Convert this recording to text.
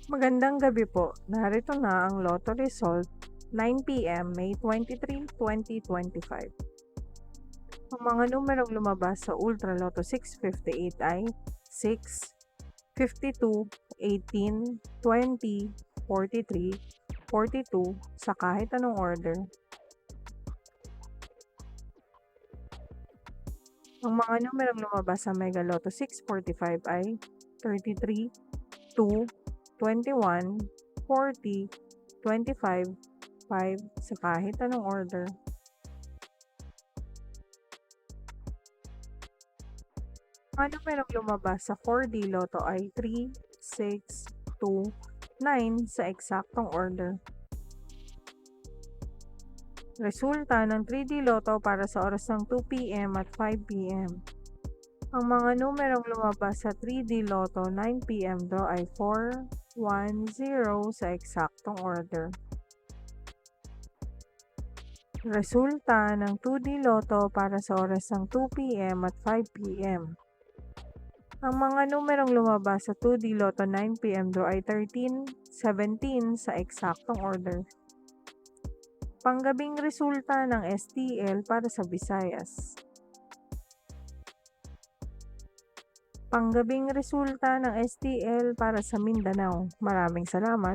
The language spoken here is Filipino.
Magandang gabi po. Narito na ang Lotto result, 9 PM, May 23, 2025. Ang mga numerong lumabas sa Ultra Lotto 658 ay 6, 52, 18, 20, 43, 42 sa kahit anong order. Ang mga numerong lumabas sa Mega Lotto 645 ay 33, 2, 21, 40, 25, 5 sa kahit anong order. Ang numerong lumabas sa 4D Lotto ay 3, 6, 2, 9 sa eksaktong order. Resulta ng 3D Lotto para sa oras ng 2 PM at 5 PM. Ang mga numerong lumabas sa 3D Lotto 9 PM draw ay 4, 1, 0 sa eksaktong order. Resulta ng 2D Lotto para sa oras ng 2 PM at 5 PM. Ang mga numerong lumabas sa 2D Lotto 9 PM draw ay 13, 17 sa eksaktong order. Panggabing resulta ng STL para sa Visayas. Panggabing resulta ng STL para sa Mindanao. Maraming salamat.